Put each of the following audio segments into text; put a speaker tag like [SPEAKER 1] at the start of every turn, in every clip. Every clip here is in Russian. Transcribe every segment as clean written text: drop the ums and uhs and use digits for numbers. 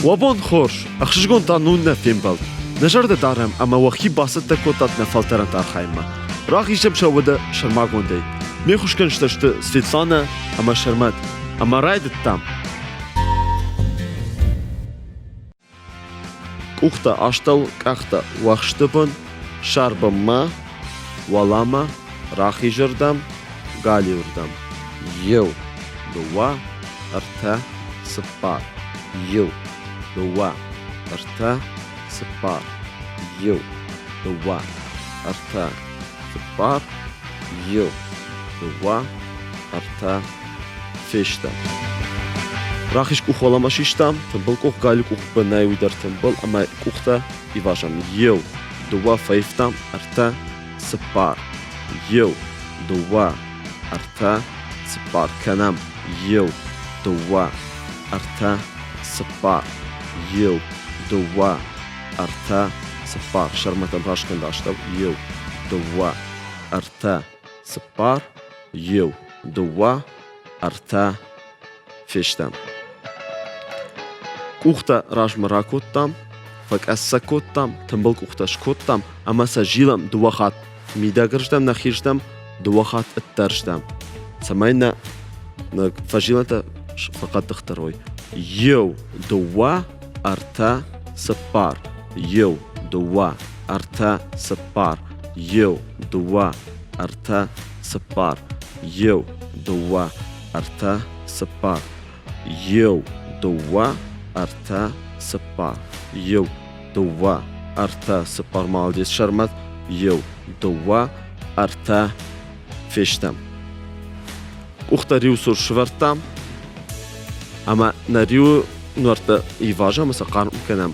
[SPEAKER 1] وابون خورش اخشجون تانون نفیم بلد نجرد دارم اما وخی باست تکوتات نفلترن تار خیمه راقیشم شوده شرماگونده میخوش کنشتشت سویتلانه اما شرمد اما رايدت تام كوختا اشتل كاختا وخشتبن شربما ولما راخي جردم غالي وردم يو دوا ارتا سبار يو دوا ارتا سبار يو دوا ارتا سبار يو دوا ارتا فيشتا راخيش كوخ ولا ماشيشتام تنبل كوخ قالي كوخ بناي ويدر تنبل اما كوختا يفاشم يو دوا فايفتام ارتا سبار يو دوا ارتا سبار كنام يو دوا ارتا سبار يو دوا ارتا سبار شرمتا براشكن داشتو يو دوا ارتا سبار يو دوا ارتا فيشتام كوختا راج مراكوتام فك اسكوتام تنبل كوختا شكوتام اما سجيلم دوخات ميداغرجتام نخيرجتام دوخات الترجتام سمعنا فجيلتا فقط تختاروي يو دوا ارتا سبار يو دوا ارتا سبار يو دوا ارتا سبار يو دوا ارتا سبار يو دوا ارتا سبار يو دوا ارتا سبار مالديس شرمت يو دوا ارتا فيشتم كوختا ريو سور شورتام اما نريو نورتا ايفاجا مسقار ممكنام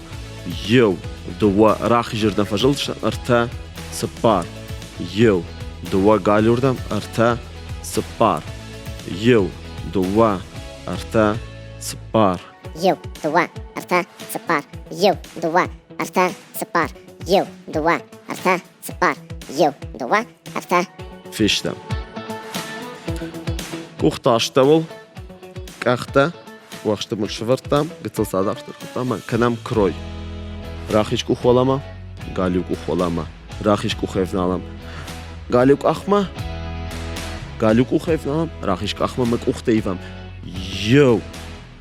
[SPEAKER 1] يو دوا راخي جردن فجلش ارتا سبار يو دوا غالوردم ارتا سبار يو دوا ارتا سبار
[SPEAKER 2] يو دوا ارتا سبار يو دوا ارتا سبار يو دوا ارتا سبار يو دوا ارتا
[SPEAKER 1] فيشتم كوختا اشتول كاختا وقت من شفرتام قتل صادقت الخطامة كنام كروي راخيش كوخ ولما قاليو كوخ ولما راخيش كوخ يفنالم قاليو كأخما قاليو كوخ يفنالم راخيش كأخما مكوخ تيفم يو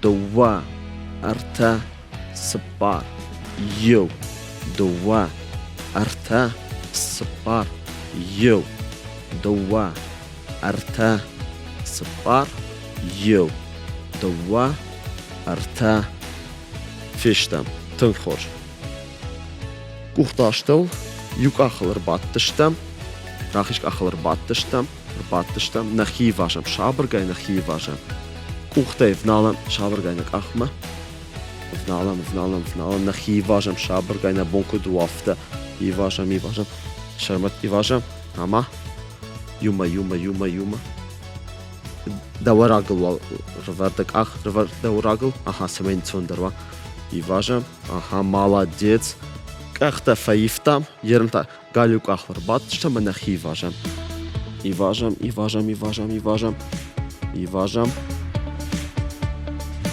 [SPEAKER 1] دوا ارتا سبار يو دوا ارتا سبار يو دوا ارتا سبار يو دوا ارتا فيشتم تنخور كوختاشتل يوك اخل رباطشتم راخيش اخل رباطشتم نخي فاشم شابر جاي نخي فاشم كوختا فنالم شابر جاي نك اخما فنالم نخي فاشم شابر جاي نبونكو دوافتا يفاشم شرمت يفاشم اما يوما دورagl рвардак ах дورagl аха семейн цондерва иважам аха молодец кахта фаифтам ермта галюк ахвар бат что мана хиважам иважам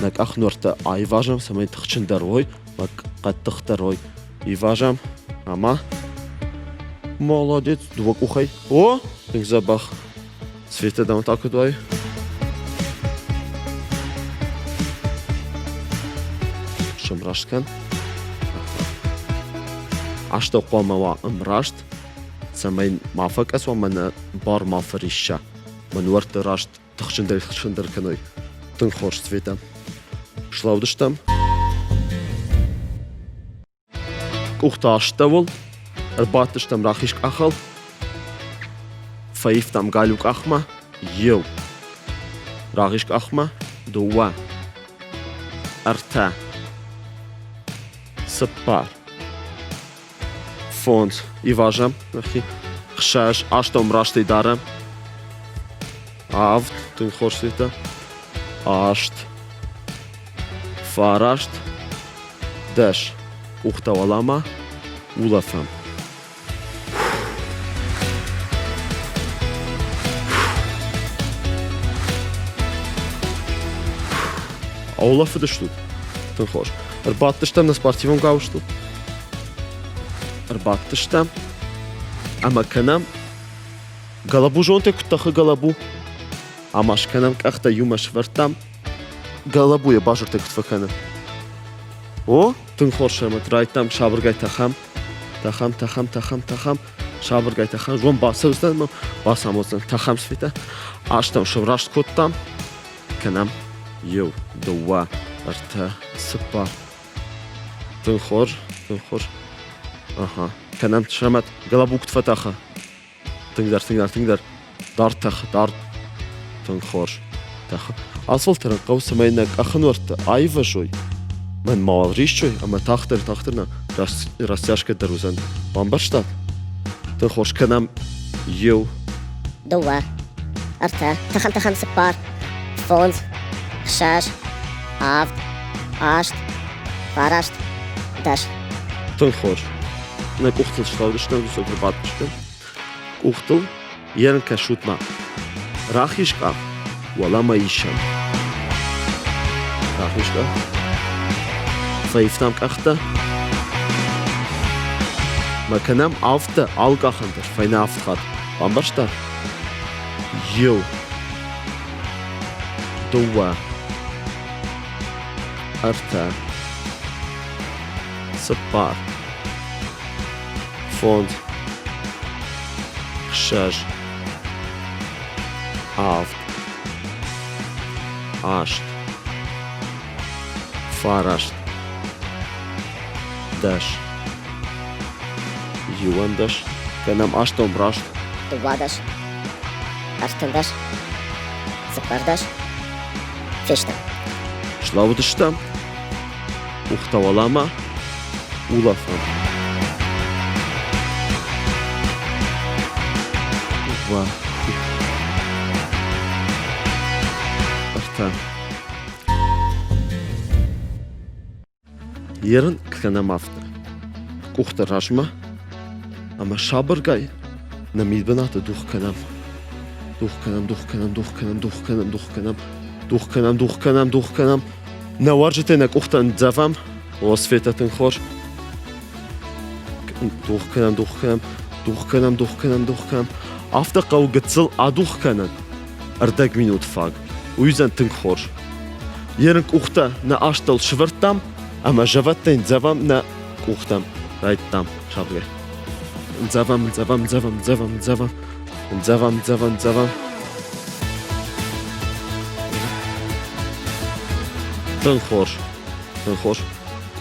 [SPEAKER 1] нак ахнорта айважам семейн тхчендерой мак каттхтерой иважам ама молодец двокухай о экзабах Света дам так удвой. Шамрашкан. Ашта قوما امراشت. سمين مافك أسوأ من بار مافريشة. من ورت راشت تخشندر كنوي. تنخورش سويتا. شلاودشتم. كوختا اشتول. رباطشتم راخيش أخل. فايفتم قالوك أخما يو راغيشك أخما دوا أرتا سبار فونت إيواجم خشاش أشتم راشتي دارم عفت تنخور سيتا أشت فارشت دش كوختا ولما ولفم Olaf für den Stub. Dann kannst du. Арбаттыштам на спортивном гаушту. Арбаттыштам. Ама канам галабу жонте куттахы галабу. Амаш канам кахта юмаш вартам. Галабу я бажырты кутфакана. О, тын хоршамат райтам шабыргай тахам. Тахам. Шабыргай тахам. Жон баса устан басам устан тахам свита. Аштам шаврашт коттам. Канам ю дуа арта сыпар. Тын хор. Ага. Канам шамат галабу кутфатаха. Тыңдар. Дар. Тын хор. Таха. Асфальтырын қаусамайнак ахын варты айва жой. Мен мавал ришчой, ама тахтырна растяжка дарузан. Бамбарштат. Тын хош канам ю
[SPEAKER 2] Дуа. Арта. Тахам сыпар. Фонд. Шаш. Авт. Ашт. Фарашт. Даш.
[SPEAKER 1] тын хор. На кухтыл шлаудышнан дусо грбатышкан. Кухтыл ерен кашутма. Рахишка вала маишам. Рахишка. Фаифтам кахта. Маканам авта алгахантер файна афтхат. Бамбарштар. Ю. Дуа. Арта. Сапар. Фонд. Шаш. Авт. Ашт. Фарашт. Даш. Юандаш. Канам аштом брашт.
[SPEAKER 2] Дуадаш. Арстандаш. Сапардаш. Фешта.
[SPEAKER 1] Шлаудыштам. Ухтавалама. Улафам. Ва. Арта. Ерен канам афта. Кухта рашма. Ама шабыргай. На мидбаната дух канам. Дух канам. На варжите на кухтан дзавам. Осветатын хор. Дух канам. Афта каугатсыл адух канан. Ардак минут фаг. Уйзан тын хор. Ерен кухта на аштал швыртам. Ама жаваттен дзавам на кухтам. Райттам шабыргай. Дзавам. Тын хор.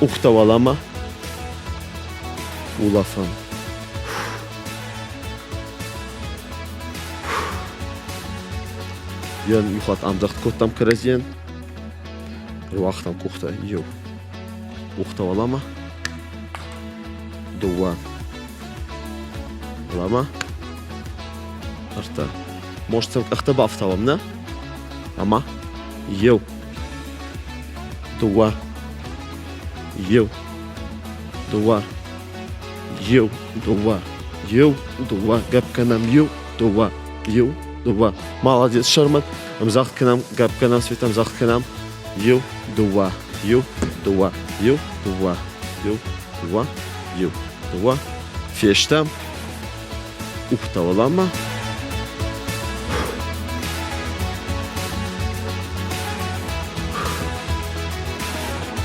[SPEAKER 1] Ухтавалама. Улафам. Ян юхат амдахт коттам каразиен. Руахтам кухта ю. Ухтавалама. Дуа. Лама. Арта. Может, съм ахтаба автавам, не? Ама. Ю. Дуа. Гапканам ю. Дуа. Молодец, Шарман. Амзахтканам, гапканам, светам захтканам. Ю. Дуа. Фештам. Ухтавалама.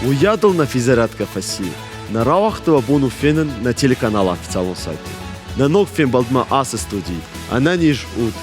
[SPEAKER 1] Уядал на физаратка фаси. На равахтова бону фенен на телеканал официальном сайте. На ног фен балдма аса студии. Она ниж уд.